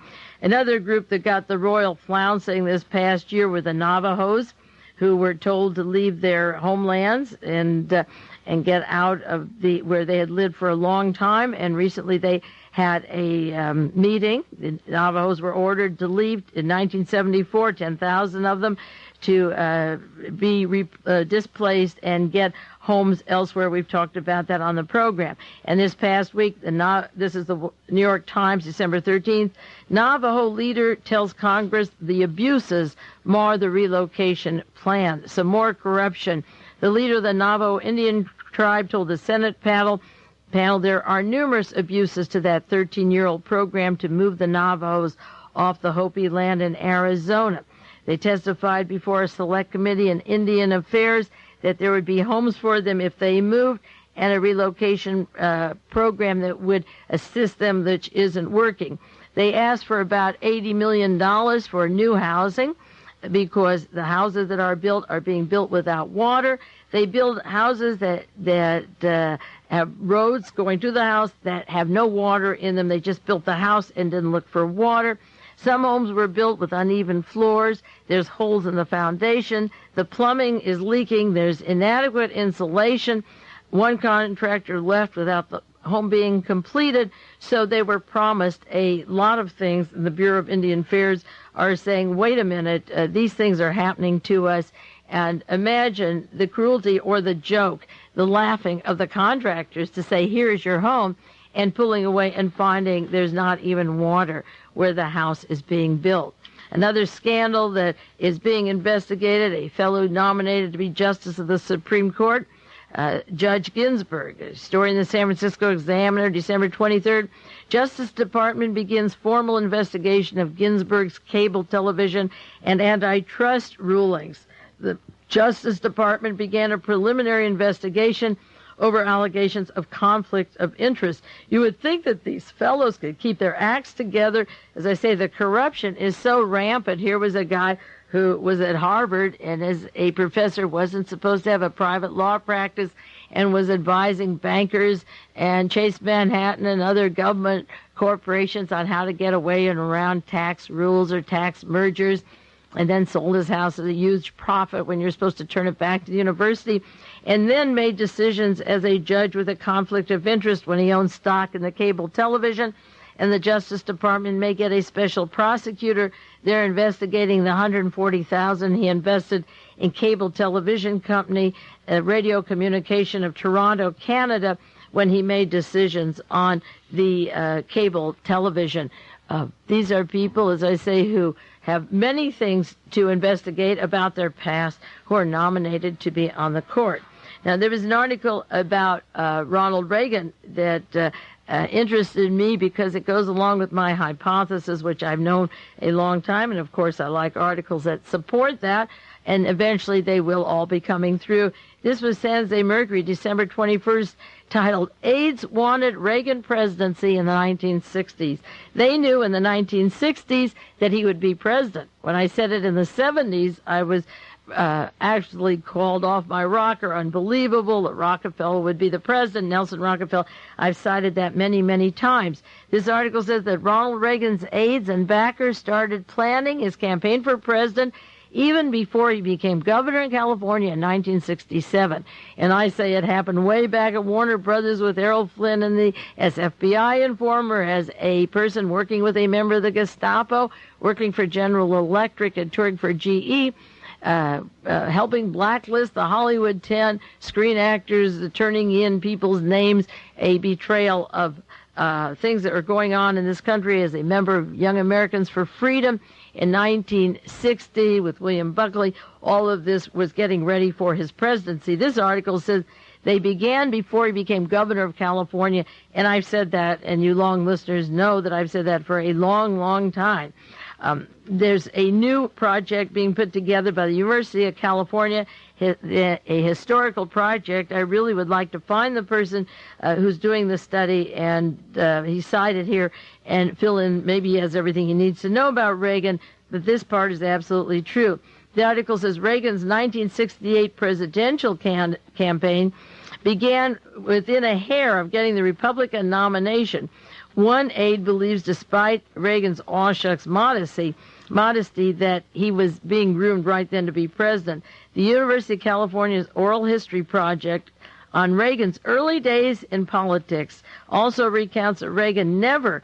Another group that got the royal flouncing this past year were the Navajos, who were told to leave their homelands. And and get out of where they had lived for a long time. And recently they had a meeting. The Navajos were ordered to leave in 1974, 10,000 of them, to be displaced and get homes elsewhere. We've talked about that on the program. And this past week, this is the New York Times, December 13th, Navajo leader tells Congress the abuses mar the relocation plan. Some more corruption. The leader of the Navajo Indian tribe told the Senate panel there are numerous abuses to that 13-year-old program to move the Navajos off the Hopi land in Arizona. They testified before a select committee in Indian Affairs that there would be homes for them if they moved and a relocation program that would assist them, which isn't working. They asked for about $80 million for new housing because the houses that are built are being built without water. They build houses that have roads going to the house that have no water in them. They just built the house and didn't look for water. Some homes were built with uneven floors. There's holes in the foundation. The plumbing is leaking. There's inadequate insulation. One contractor left without the home being completed, so they were promised a lot of things. And the Bureau of Indian Affairs are saying, wait a minute, these things are happening to us. And imagine the cruelty or the joke, the laughing of the contractors to say, here's your home, and pulling away and finding there's not even water where the house is being built. Another scandal that is being investigated, a fellow nominated to be Justice of the Supreme Court, Judge Ginsburg, a story in the San Francisco Examiner, December 23rd. Justice Department begins formal investigation of Ginsburg's cable television and antitrust rulings. The Justice Department began a preliminary investigation over allegations of conflict of interest. You would think that these fellows could keep their acts together. As I say, the corruption is so rampant. Here was a guy who was at Harvard and as a professor wasn't supposed to have a private law practice and was advising bankers and Chase Manhattan and other government corporations on how to get away and around tax rules or tax mergers, and then sold his house at a huge profit when you're supposed to turn it back to the university, and then made decisions as a judge with a conflict of interest when he owned stock in the cable television. And the Justice Department may get a special prosecutor. They're investigating the $140,000 he invested in cable television company, Radio Communication of Toronto, Canada, when he made decisions on the cable television. These are people, as I say, who have many things to investigate about their past, who are nominated to be on the court. Now, there was an article about Ronald Reagan that interested me because it goes along with my hypothesis, which I've known a long time, and of course I like articles that support that, and eventually they will all be coming through. This was San Jose Mercury, December 21st, titled, AIDS Wanted Reagan Presidency in the 1960s. They knew in the 1960s that he would be president. When I said it in the 70s, I was actually called off my rocker. Unbelievable that Rockefeller would be the president, Nelson Rockefeller. I've cited that many, many times. This article says that Ronald Reagan's aides and backers started planning his campaign for president even before he became governor in California in 1967. And I say it happened way back at Warner Brothers with Errol Flynn and as FBI informer, as a person working with a member of the Gestapo, working for General Electric and touring for GE, helping blacklist the Hollywood 10 screen actors, turning in people's names, a betrayal of things that are going on in this country as a member of Young Americans for Freedom in 1960 with William Buckley. All of this was getting ready for his presidency. This article says they began before he became governor of California, and I've said that, and you long listeners know that I've said that for a long, long time. There's a new project being put together by the University of California, a historical project. I really would like to find the person who's doing the study, and he's cited here, and fill in. Maybe he has everything he needs to know about Reagan, but this part is absolutely true. The article says Reagan's 1968 presidential campaign began within a hair of getting the Republican nomination. One aide believes, despite Reagan's aw-shucks modesty, that he was being groomed right then to be president. The University of California's Oral History Project on Reagan's early days in politics. Also recounts that Reagan never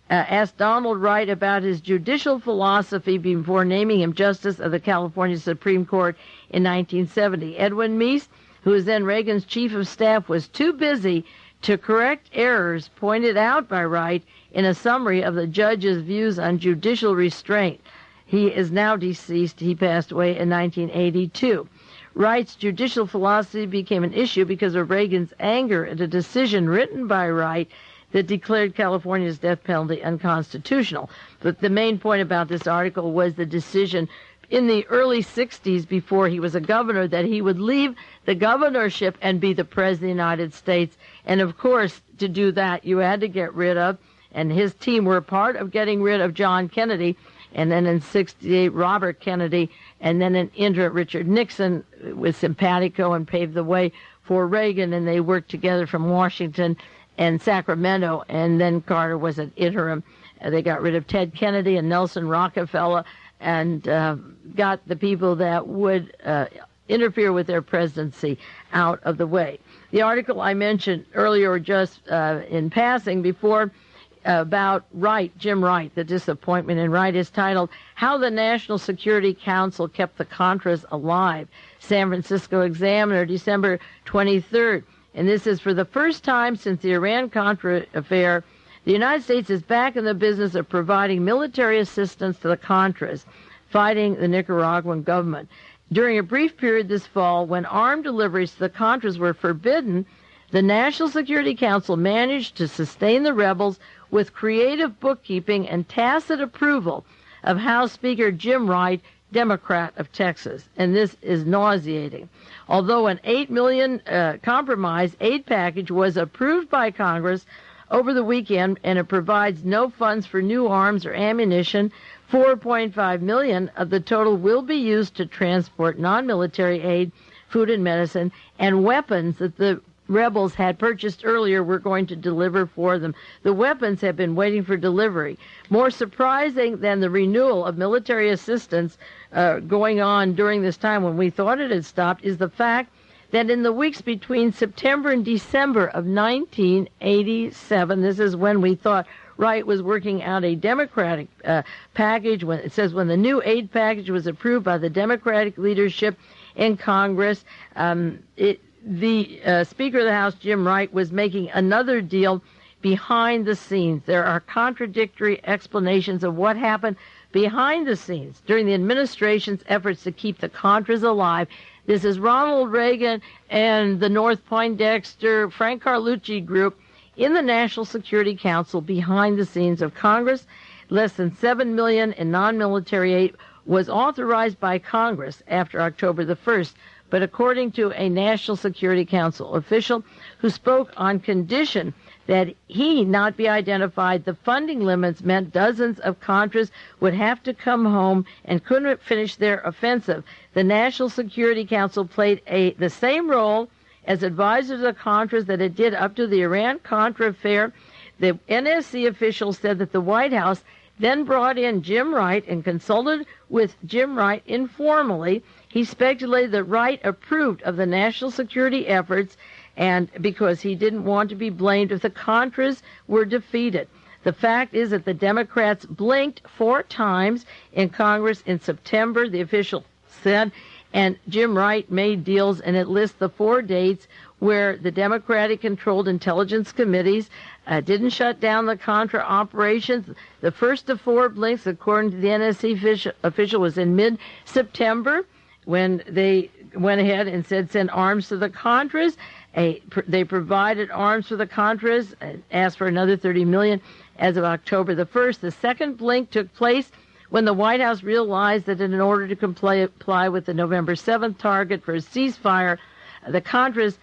asked Donald Wright about his judicial philosophy before naming him Justice of the California Supreme Court in 1970. Edwin Meese, who was then Reagan's chief of staff, was too busy to correct errors pointed out by Wright in a summary of the judge's views on judicial restraint. He is now deceased. He passed away in 1982. Wright's judicial philosophy became an issue because of Reagan's anger at a decision written by Wright that declared California's death penalty unconstitutional. But the main point about this article was the decision in the early 60s, before he was a governor, that he would leave the governorship and be the president of the United States. And of course, to do that, you had to get rid of, and his team were part of getting rid of John Kennedy, and then in 68, Robert Kennedy, and then in interim, Richard Nixon with simpatico and paved the way for Reagan, and they worked together from Washington and Sacramento, and then Carter was an interim. They got rid of Ted Kennedy and Nelson Rockefeller, and got the people that would interfere with their presidency out of the way. The article I mentioned earlier, just in passing before, about Wright, Jim Wright, the disappointment in Wright, is titled How the National Security Council Kept the Contras Alive. San Francisco Examiner, December 23rd. And this is for the first time since the Iran-Contra affair, the United States is back in the business of providing military assistance to the Contras, fighting the Nicaraguan government. During a brief period this fall, when armed deliveries to the Contras were forbidden, the National Security Council managed to sustain the rebels with creative bookkeeping and tacit approval of House Speaker Jim Wright, Democrat of Texas. And this is nauseating. Although an $8 million compromise aid package was approved by Congress over the weekend, and it provides no funds for new arms or ammunition, $4.5 million of the total will be used to transport non-military aid, food and medicine, and weapons that the rebels had purchased earlier were going to deliver for them. The weapons have been waiting for delivery. More surprising than the renewal of military assistance going on during this time when we thought it had stopped is the fact that in the weeks between September and December of 1987, this is when we thought Wright was working out a Democratic package. When it says when the new aid package was approved by the Democratic leadership in Congress, the Speaker of the House, Jim Wright, was making another deal behind the scenes. There are contradictory explanations of what happened behind the scenes during the administration's efforts to keep the Contras alive. This is Ronald Reagan and the North Poindexter, Frank Carlucci group in the National Security Council behind the scenes of Congress. Less than $7 million in non-military aid was authorized by Congress after October the 1st. But according to a National Security Council official who spoke on condition that he not be identified, the funding limits meant dozens of Contras would have to come home and couldn't finish their offensive. The National Security Council played the same role as advisor to the Contras that it did up to the Iran-Contra affair. The NSC officials said that the White House then brought in Jim Wright and consulted with Jim Wright informally. He speculated that Wright approved of the national security efforts, and because he didn't want to be blamed if the Contras were defeated. The fact is that the Democrats blinked 4 times in Congress in September, the official said, and Jim Wright made deals, and it lists the 4 dates where the Democratic-controlled intelligence committees didn't shut down the Contra operations. The first of 4 blinks, according to the NSC official, was in mid-September, when they went ahead and said send arms to the Contras. They provided arms for the Contras, asked for another $30 million as of October the 1st. The second blink took place when the White House realized that in order to comply with the November 7th target for a ceasefire, the Contras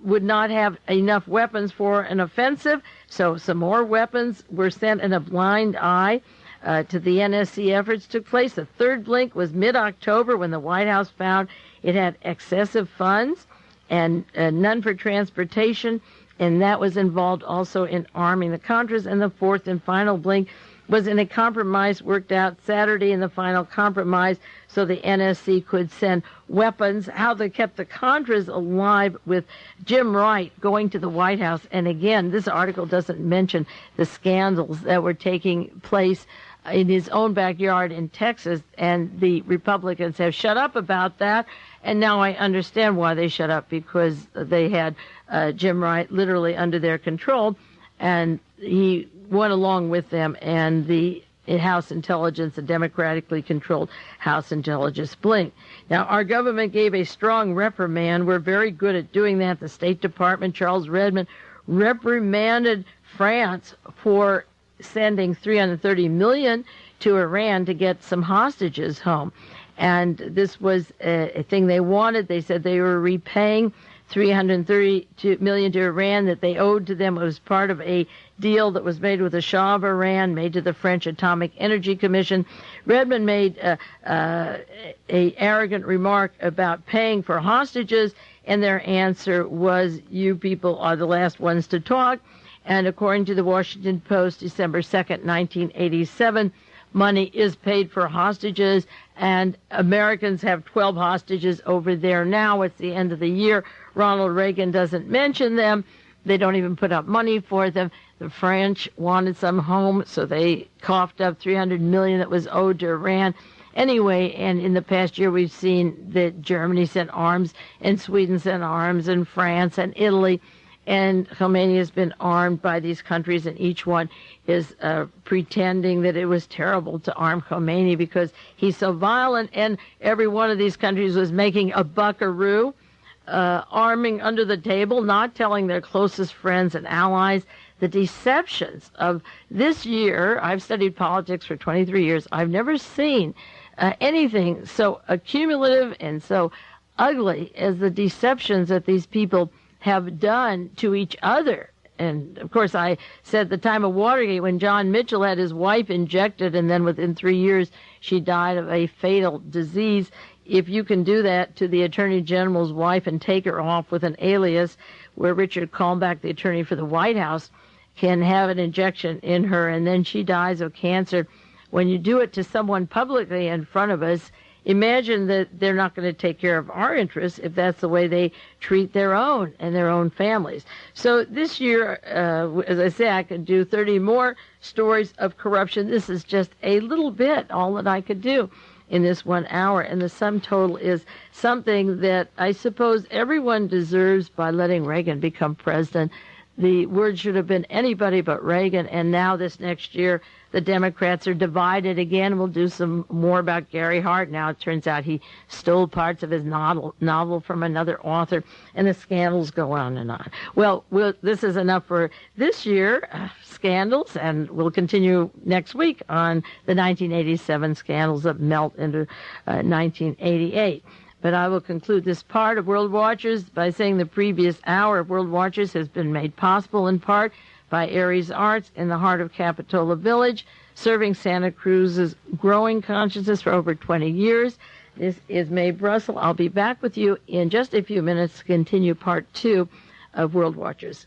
would not have enough weapons for an offensive, so some more weapons were sent in a blind eye to the NSC efforts took place. The third blink was mid-October when the White House found it had excessive funds and none for transportation, and that was involved also in arming the Contras. And the fourth and final blink was in a compromise worked out Saturday in the final compromise so the NSC could send weapons, how they kept the Contras alive with Jim Wright going to the White House. And again, this article doesn't mention the scandals that were taking place in his own backyard in Texas, and the Republicans have shut up about that. And now I understand why they shut up, because they had Jim Wright literally under their control, and he went along with them, and the House Intelligence, the democratically controlled House Intelligence, blinked. Now, our government gave a strong reprimand. We're very good at doing that. The State Department, Charles Redmond, reprimanded France for sending $330 million to Iran to get some hostages home. And this was a thing they wanted. They said they were repaying $332 million to Iran that they owed to them. It was part of a deal that was made with the Shah of Iran, made to the French Atomic Energy Commission. Redmond made a arrogant remark about paying for hostages, and their answer was, you people are the last ones to talk. And according to the Washington Post, December 2nd, 1987, money is paid for hostages, and Americans have 12 hostages over there now. It's the end of the year. Ronald Reagan doesn't mention them. They don't even put up money for them. The French wanted some home, so they coughed up $300 million that was owed to Iran. Anyway, and in the past year, we've seen that Germany sent arms, and Sweden sent arms, and France and Italy. And Khomeini has been armed by these countries, and each one is pretending that it was terrible to arm Khomeini because he's so violent. And every one of these countries was making a buckaroo, arming under the table, not telling their closest friends and allies. The deceptions of this year, I've studied politics for 23 years. I've never seen anything so accumulative and so ugly as the deceptions that these people have done to each other. And of course, I said at the time of Watergate, when John Mitchell had his wife injected and then within 3 years she died of a fatal disease, if you can do that to the Attorney General's wife and take her off with an alias, where Richard Kalmbach, the attorney for the White House, can have an injection in her and then she dies of cancer, when you do it to someone publicly in front of us, imagine that they're not going to take care of our interests if that's the way they treat their own and their own families. So this year, as I say, I could do 30 more stories of corruption. This is just a little bit, all that I could do in this 1 hour. And the sum total is something that I suppose everyone deserves by letting Reagan become president. The word should have been anybody but Reagan. And now this next year, the Democrats are divided again. We'll do some more about Gary Hart. Now it turns out he stole parts of his novel from another author, and the scandals go on and on. Well, this is enough for this year, scandals, and we'll continue next week on the 1987 scandals that melt into 1988. But I will conclude this part of World Watchers by saying the previous hour of World Watchers has been made possible in part by Aries Arts in the heart of Capitola Village, serving Santa Cruz's growing consciousness for over 20 years. This is Mae Brussell. I'll be back with you in just a few minutes to continue part 2 of World Watchers.